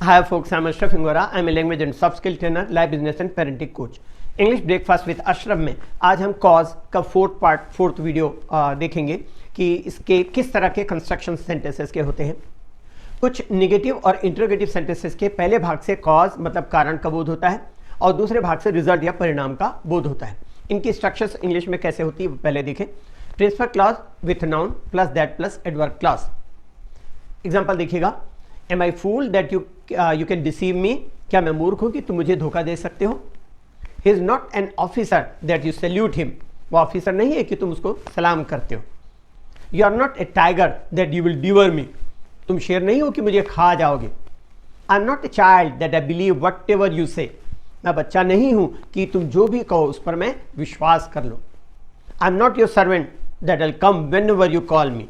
Hi folks, I'm Ashraf Ingora. I'm a language and soft skill trainer, life business and parenting coach. English breakfast with Ashraf में आज हम cause का fourth video देखेंगे कि इसके किस तरह के कंस्ट्रक्शन सेंटेंसेस के होते हैं। कुछ निगेटिव और इंटरोगेटिव सेंटेंसेस के पहले भाग से कॉज मतलब कारण का बोध होता है और दूसरे भाग से रिजल्ट या परिणाम का बोध होता है। इनकी स्ट्रक्चर्स इंग्लिश में कैसे होती है वो पहले देखें। Principal clause with noun plus that plus adverb clause. Example देखिएगा, am I fool that you can deceive me, क्या मैं मूर्ख हूं कि तुम मुझे धोखा दे सकते हो। He is not an officer that you salute him, वो ऑफिसर नहीं है कि तुम उसको सलाम करते हो। You are not a tiger that you will devour me, तुम शेर नहीं हो कि मुझे खा जाओगे। I am not a child that I believe whatever you say, मैं बच्चा नहीं हूं कि तुम जो भी कहो उस पर मैं विश्वास कर लो। I am not your servant that will come whenever you call me,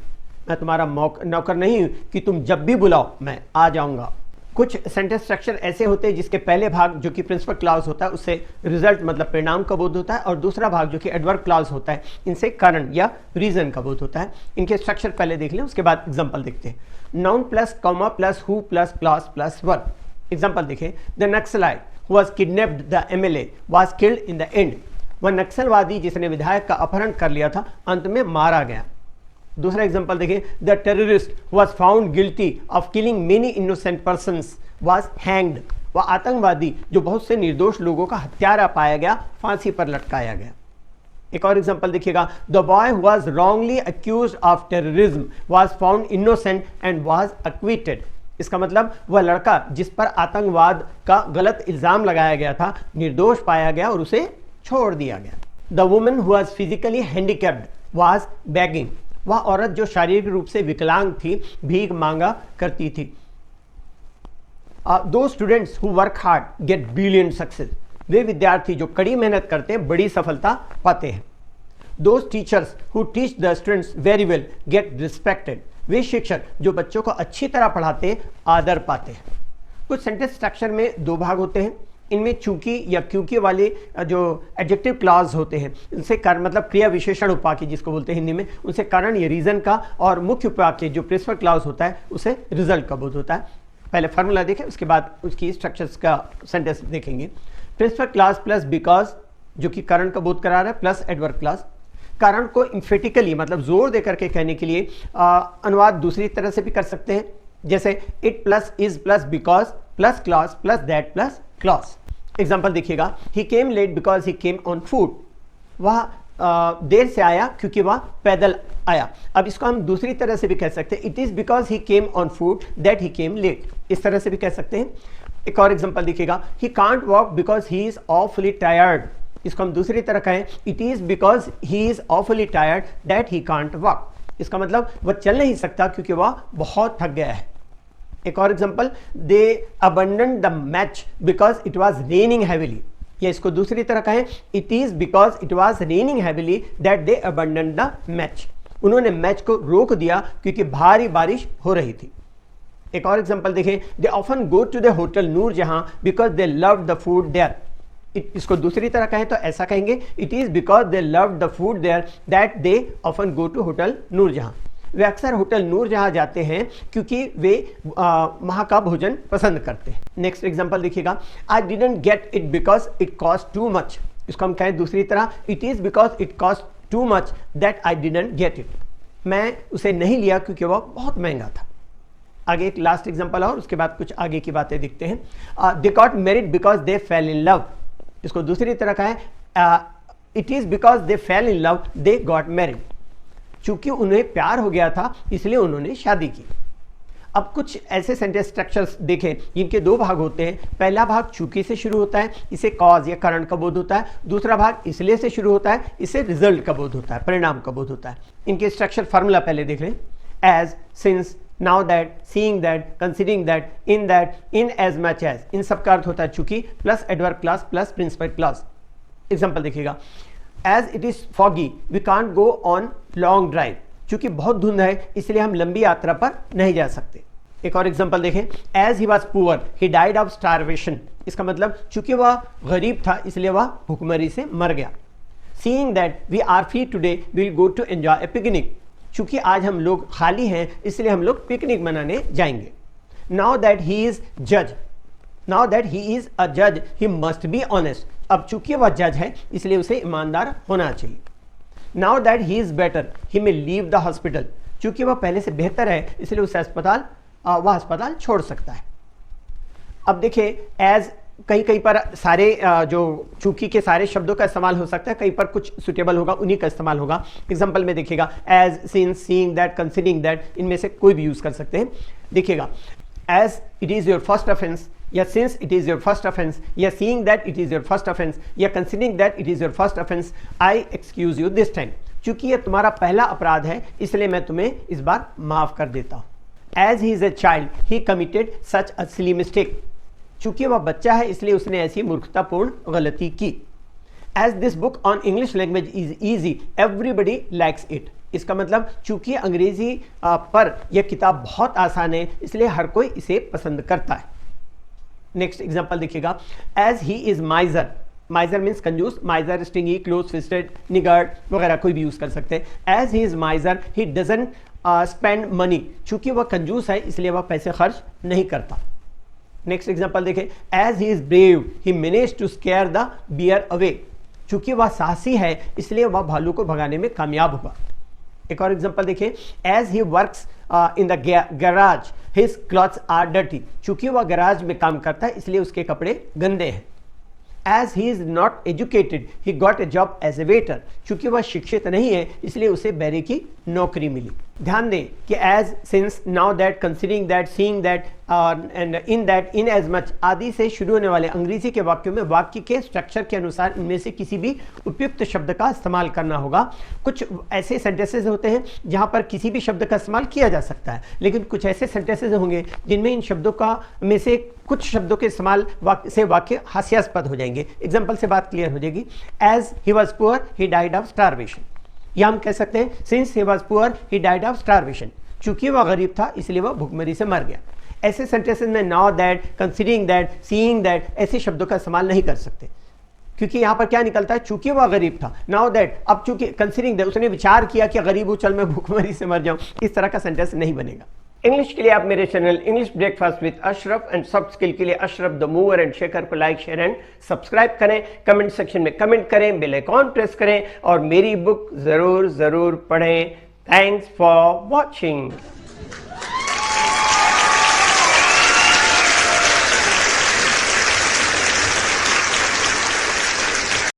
मैं तुम्हारा नौकर नहीं हूं कि तुम जब भी बुलाओ मैं आ जाऊंगा। कुछ सेंटेंस स्ट्रक्चर ऐसे होते हैं जिसके पहले भाग जो कि प्रिंसिपल क्लॉज होता है उससे रिजल्ट मतलब परिणाम का बोध होता है और दूसरा भाग जो कि एडवर्ब क्लॉज होता है इनसे कारण या रीजन का बोध होता है। इनके स्ट्रक्चर पहले देख लें, उसके बाद एग्जांपल देखते हैं। Noun plus comma plus who plus clause plus verb. Example देखें, the Naxalite who was kidnapped the MLA was killed in the end, वह नक्सलवादी जिसने विधायक का अपहरण कर लिया था अंत में मारा गया। दूसरा एग्जांपल देखिए, the terrorist was found guilty of killing many innocent persons was hanged, वह आतंकवादी जो बहुत से निर्दोष लोगों का हत्यारा पाया गया फांसी पर लटकाया गया। एक और एग्जांपल देखिएगा, the boy who was wrongly accused of terrorism was found innocent and was acquitted. इसका मतलब वह लड़का जिस पर आतंकवाद का गलत इल्जाम लगाया गया था निर्दोष पाया गया और उसे छोड़ दिया गया। The woman who was physically handicapped was begging, वह औरत जो शारीरिक रूप से विकलांग थी भीख मांगा करती थी। Those students who work hard get brilliant success, वे विद्यार्थी जो कड़ी मेहनत करते हैं बड़ी सफलता पाते हैं। Those teachers who teach the students very well get respected, वे शिक्षक जो बच्चों को अच्छी तरह पढ़ाते हैं आदर पाते हैं। कुछ सेंटेंस स्ट्रक्चर में दो भाग होते हैं, इनमें चूंकि या क्योंकि वाले जो एडजेक्टिव क्लॉज होते हैं उनसे कारण मतलब क्रिया विशेषण उपाधि जिसको बोलते हैं हिंदी में, उनसे कारण या रीजन का, और मुख्य उपाधि जो प्रिंसिपल क्लॉज होता है उसे रिजल्ट का बोध होता है। पहले फार्मूला देखें उसके बाद उसकी स्ट्रक्चर्स का सेंटेंस देखेंगे। प्रिंसिपल क्लॉज प्लस बिकॉज जो कि कारण का बोध करा रहा है प्लस एडवर्ब क्लॉज। कारण को इम्फेटिकली मतलब जोर देकर के कहने के लिए अनुवाद दूसरी तरह से भी कर सकते हैं, जैसे it plus is plus because plus clause plus that plus clause. Example देखिएगा, he came late because he came on foot, वह देर से आया क्योंकि वह पैदल आया। अब इसको हम दूसरी तरह से भी कह सकते हैं, it is because he came on foot that he came late, इस तरह से भी कह सकते हैं। एक और एग्जाम्पल देखिएगा, he can't walk because he is awfully tired, इसको हम दूसरी तरह कहें, it is because he is awfully tired that he can't walk, इसका मतलब वह चल नहीं सकता क्योंकि वह बहुत थक गया है। एक और example, they abandon the match because it was raining heavily, या इसको दूसरी तरह कहें, it is because it was raining heavily that they abandon the match, उन्होंने मैच को रोक दिया क्योंकि भारी बारिश हो रही थी। एक और एग्जांपल देखें, they often go to the hotel Noorjahan because they love the food there, इसको दूसरी तरह कहें तो ऐसा कहेंगे, it is because they love the food there that they often go to hotel Noorjahan, वे अक्सर होटल नूरजहां जाते हैं क्योंकि वे वहाँ का भोजन पसंद करते हैं। नेक्स्ट एग्जांपल देखिएगा, I didn't get it because it cost too much, इसको हम कहें दूसरी तरह, it is because it cost too much that I didn't get it, मैं उसे नहीं लिया क्योंकि वह बहुत महंगा था। आगे एक लास्ट एग्जांपल और उसके बाद कुछ आगे की बातें दिखते हैं। They got married because they fail in love, इसको दूसरी तरह कहें, it is because they fail in love they got married, चूंकि उन्हें प्यार हो गया था इसलिए उन्होंने शादी की। अब कुछ ऐसे सेंटेंस स्ट्रक्चर्स देखें जिनके दो भाग होते हैं। पहला भाग चूंकि से शुरू होता है, इसे कॉज या कारण का बोध होता है। दूसरा भाग इसलिए से शुरू होता है, इसे रिजल्ट का बोध होता है, परिणाम का बोध होता है। इनके स्ट्रक्चर फार्मूला पहले देख लें, as, since, now that, seeing that, considering that, in as much as, इन सब का अर्थ होता है चूंकि plus adverb clause plus principal clause. Example देखिएगा, as it is foggy we can't go on long drive, चूंकि बहुत धुंध है इसलिए हम लंबी यात्रा पर नहीं जा सकते। एक और एग्जांपल देखें, as he was poor he died of starvation, इसका मतलब चूंकि वह गरीब था इसलिए वह भूखमरी से मर गया। Seeing that we are free today will go to enjoy a picnic, चूंकि आज हम लोग खाली हैं इसलिए हम लोग पिकनिक मनाने जाएंगे। नाउ दैट ही इज जज now that he is a जज ही मस्ट बी ऑनेस्ट, अब चूंकि वह जज है इसलिए उसे ईमानदार होना चाहिए। Now that he is better he may leave the hospital, चूंकि वह पहले से बेहतर है इसलिए उसे वह अस्पताल छोड़ सकता है। अब देखिए एज कहीं पर सारे जो चूंकि के सारे शब्दों का इस्तेमाल हो सकता है, कहीं पर कुछ सुटेबल होगा उन्हीं का इस्तेमाल होगा। एग्जांपल में देखिएगा as, since, seeing that, considering that, इनमें से कोई भी यूज कर सकते हैं। देखिएगा as it is your first offence, या since it is your first offence, या seeing that it is your first offence, या considering that it is your first offence, I excuse you this time, चूंकि यह तुम्हारा पहला अपराध है इसलिए मैं तुम्हें इस बार माफ कर देता हूं। As he is a child he committed such a silly mistake, चूंकि वह बच्चा है इसलिए उसने ऐसी मूर्खतापूर्ण गलती की। As this book on English language is easy everybody likes it, इसका मतलब चूंकि अंग्रेजी पर यह किताब बहुत आसान है इसलिए हर कोई इसे पसंद करता है। नेक्स्ट एग्जांपल देखिएगा as he is miser, miser means कंजूस, miser, stingy, close fisted, niggard वगैरह कोई भी यूज कर सकते हैं। As he is miser he doesn't spend money, चूंकि वह कंजूस है इसलिए वह पैसे खर्च नहीं करता। नेक्स्ट एग्जांपल देखें as he is brave he manage to scare the bear away, चूंकि वह साहसी है इसलिए वह भालू को भगाने में कामयाब हुआ। एक और एग्जांपल देखें as he works in the garage his clothes are dirty, चूंकि वह गैराज में काम करता है इसलिए उसके कपड़े गंदे हैं। As he is not educated he got a job as a waiter, चूंकि वह शिक्षित नहीं है इसलिए उसे बैरे की नौकरी मिली। ध्यान दें कि as, since, now that, considering that, seeing that and in that, in as much आदि से शुरू होने वाले अंग्रेजी के वाक्यों में वाक्य के स्ट्रक्चर के अनुसार इनमें से किसी भी उपयुक्त शब्द का इस्तेमाल करना होगा। कुछ ऐसे सेंटेंसेज होते हैं जहां पर किसी भी शब्द का इस्तेमाल किया जा सकता है, लेकिन कुछ ऐसे सेंटेंसेज होंगे जिनमें इन शब्दों का में से कुछ शब्दों के इस्तेमाल से वाक्य हास्यास्पद हो जाएंगे। एग्जाम्पल से बात क्लियर हो जाएगी। As he was poor he died of starvation, या हम कह सकते हैं since he was poor he died of starvation, चूंकि वह गरीब था इसलिए वह भूखमरी से मर गया। ऐसे सेंटेंसेस में now that, considering that, seeing that ऐसे शब्दों का इस्तेमाल नहीं कर सकते, क्योंकि यहां पर क्या निकलता है चूंकि वह गरीब था। नाउ दैट, अब चूंकि कंसीडरिंग दैट, उसने विचार किया कि गरीब हूं चल मैं भूखमरी से मर जाऊं, इस तरह का सेंटेंस नहीं बनेगा। इंग्लिश के लिए आप मेरे channel English breakfast with Ashraf and soft skill के लिए Ashraf the mover and shaker को लाइक, शेयर एंड सब्सक्राइब करें। कमेंट सेक्शन में कमेंट करें, बेल आइकॉन प्रेस करें और मेरी बुक जरूर पढ़ें। Thanks for watching.